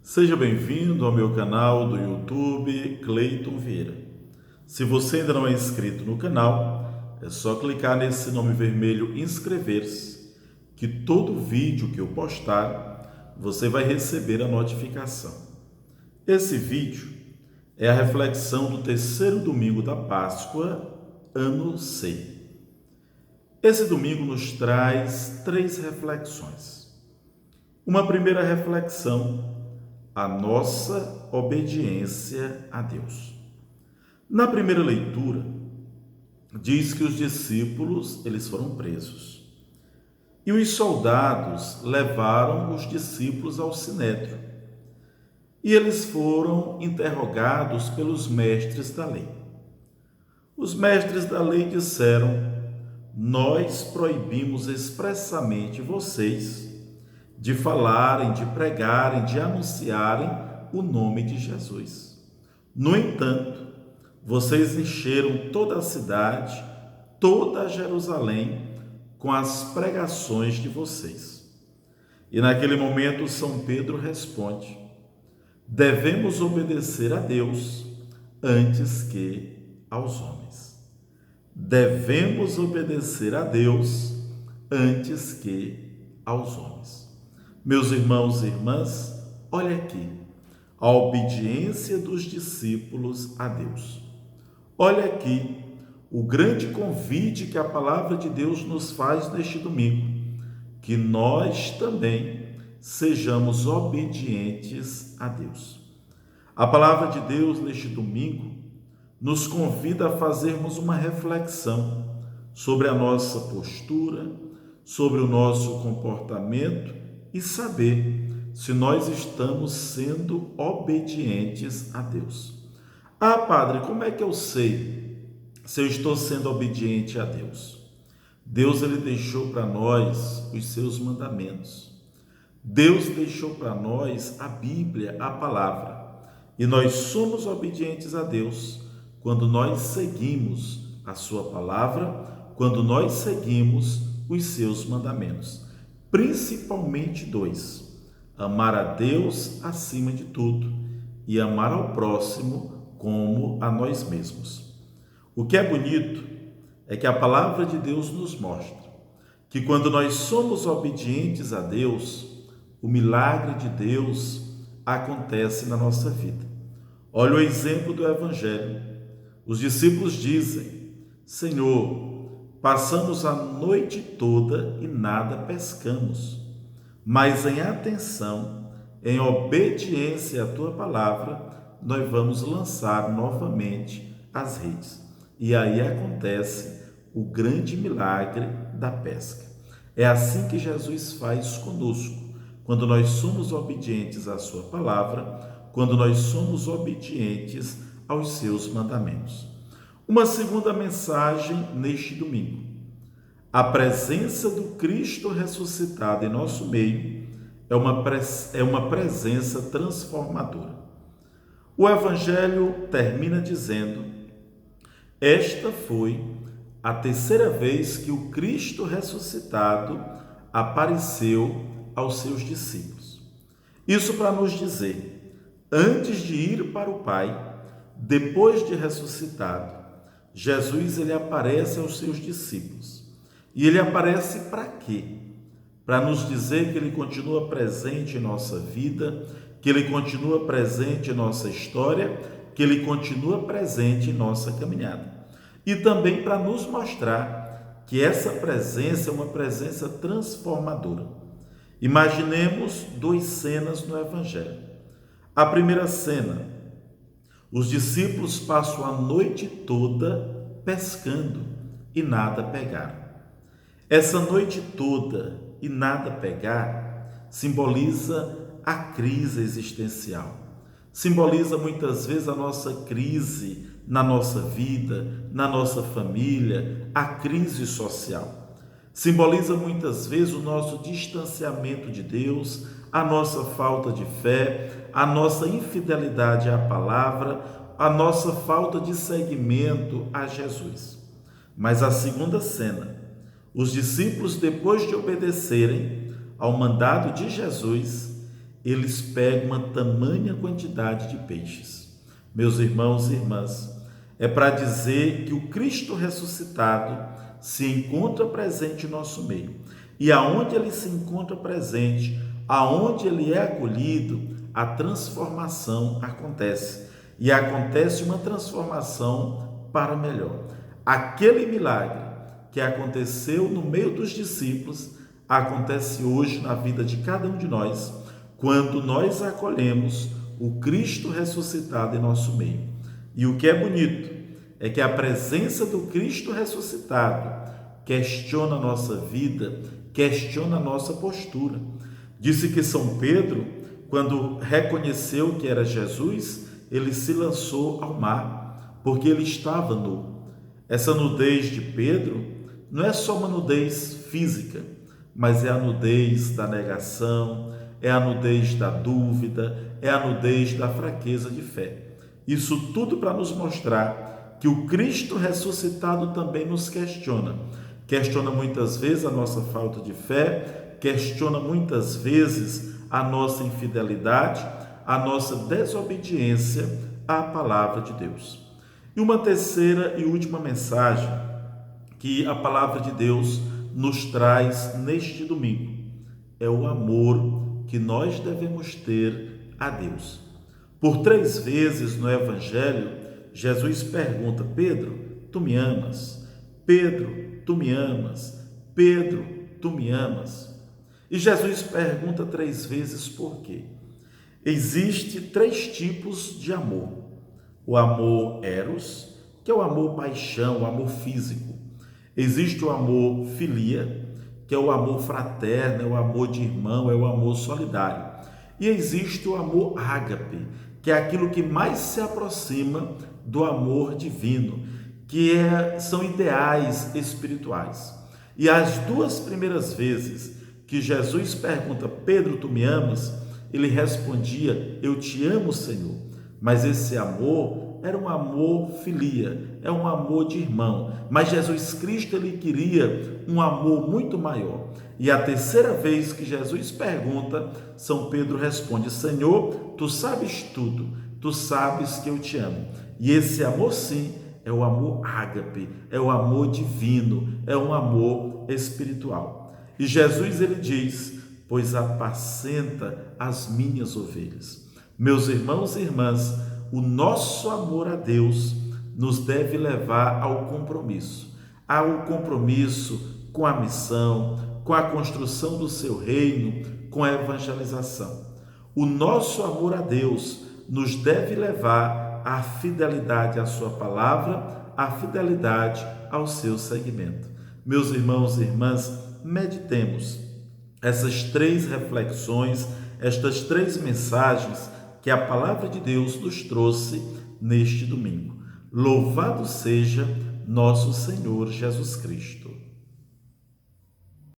Seja bem-vindo ao meu canal do YouTube Cleiton Vieira. Se você ainda não é inscrito no canal, é só clicar nesse nome vermelho inscrever-se, que todo vídeo que eu postar, você vai receber a notificação. Esse vídeo é a reflexão do terceiro domingo da Páscoa, ano C. Esse domingo nos traz três reflexões. Uma primeira reflexão: a nossa obediência a Deus. Na primeira leitura, diz que os discípulos eles foram presos. E os soldados levaram os discípulos ao sinédrio. E eles foram interrogados pelos mestres da lei. Os mestres da lei disseram: nós proibimos expressamente vocês de falarem, de pregarem, de anunciarem o nome de Jesus. No entanto, vocês encheram toda a cidade, toda Jerusalém, com as pregações de vocês. E naquele momento, São Pedro responde: devemos obedecer a Deus antes que aos homens. Devemos obedecer a Deus antes que aos homens. Meus irmãos e irmãs, olha aqui, a obediência dos discípulos a Deus. Olha aqui o grande convite que a palavra de Deus nos faz neste domingo, que nós também sejamos obedientes a Deus. A palavra de Deus neste domingo nos convida a fazermos uma reflexão sobre a nossa postura, sobre o nosso comportamento e saber se nós estamos sendo obedientes a Deus. Ah, Padre, como é que eu sei se eu estou sendo obediente a Deus? Deus ele deixou para nós os seus mandamentos. Deus deixou para nós a Bíblia, a palavra. E nós somos obedientes a Deus quando nós seguimos a sua palavra, quando nós seguimos os seus mandamentos. Principalmente dois: amar a Deus acima de tudo e amar ao próximo como a nós mesmos. O que é bonito é que a palavra de Deus nos mostra que quando nós somos obedientes a Deus, o milagre de Deus acontece na nossa vida. Olha o exemplo do Evangelho. Os discípulos dizem: Senhor, passamos a noite toda e nada pescamos, mas em atenção, em obediência à tua palavra, nós vamos lançar novamente as redes. E aí acontece o grande milagre da pesca. É assim que Jesus faz conosco, quando nós somos obedientes à sua palavra, quando nós somos obedientes aos seus mandamentos. Uma segunda mensagem neste domingo: a presença do Cristo ressuscitado em nosso meio é uma presença transformadora. O Evangelho termina dizendo: esta foi a terceira vez que o Cristo ressuscitado apareceu aos seus discípulos. Isso para nos dizer, antes de ir para o Pai, depois de ressuscitado, Jesus ele aparece aos seus discípulos. E ele aparece para quê? Para nos dizer que ele continua presente em nossa vida, que ele continua presente em nossa história, que ele continua presente em nossa caminhada. E também para nos mostrar que essa presença é uma presença transformadora. Imaginemos duas cenas no Evangelho. A primeira cena: os discípulos passam a noite toda pescando e nada pegaram. Essa noite toda e nada pegar simboliza a crise existencial. Simboliza muitas vezes a nossa crise na nossa vida, na nossa família, a crise social. Simboliza muitas vezes o nosso distanciamento de Deus, a nossa falta de fé, a nossa infidelidade à palavra, a nossa falta de seguimento a Jesus. Mas a segunda cena: os discípulos, depois de obedecerem ao mandado de Jesus, eles pegam uma tamanha quantidade de peixes. Meus irmãos e irmãs, é para dizer que o Cristo ressuscitado se encontra presente em nosso meio. E aonde ele se encontra presente, aonde ele é acolhido, a transformação acontece. E acontece uma transformação para melhor. Aquele milagre que aconteceu no meio dos discípulos, acontece hoje na vida de cada um de nós, quando nós acolhemos o Cristo ressuscitado em nosso meio. E o que é bonito é que a presença do Cristo ressuscitado questiona a nossa vida, questiona a nossa postura. Disse que São Pedro, quando reconheceu que era Jesus, ele se lançou ao mar, porque ele estava nu. Essa nudez de Pedro não é só uma nudez física, mas é a nudez da negação, é a nudez da dúvida, é a nudez da fraqueza de fé. Isso tudo para nos mostrar que o Cristo ressuscitado também nos questiona. Questiona muitas vezes a nossa falta de fé, questiona muitas vezes a nossa infidelidade, a nossa desobediência à palavra de Deus. E uma terceira e última mensagem que a palavra de Deus nos traz neste domingo é o amor que nós devemos ter a Deus. Por 3 vezes no Evangelho, Jesus pergunta: Pedro, tu me amas? Pedro, tu me amas? Pedro, tu me amas? E Jesus pergunta 3 vezes por quê. Existem 3 tipos de amor. O amor eros, que é o amor paixão, o amor físico. Existe o amor filia, que é o amor fraterno, é o amor de irmão, é o amor solidário. E existe o amor ágape, que é aquilo que mais se aproxima do amor divino, que são ideais espirituais. E as 2 primeiras vezes que Jesus pergunta: Pedro, tu me amas? Ele respondia: eu te amo, Senhor. Mas esse amor era um amor filia, é um amor de irmão. Mas Jesus Cristo, ele queria um amor muito maior. E a 3ª vez que Jesus pergunta, São Pedro responde: Senhor, tu sabes tudo, tu sabes que eu te amo. E esse amor, sim, é o amor ágape, é o amor divino, é um amor espiritual. E Jesus, ele diz: pois apacenta as minhas ovelhas. Meus irmãos e irmãs, o nosso amor a Deus nos deve levar ao compromisso com a missão, com a construção do seu reino, com a evangelização. O nosso amor a Deus nos deve levar à fidelidade à sua palavra, à fidelidade ao seu seguimento. Meus irmãos e irmãs, meditemos essas 3 reflexões, estas 3 mensagens que a palavra de Deus nos trouxe neste domingo. Louvado seja nosso Senhor Jesus Cristo.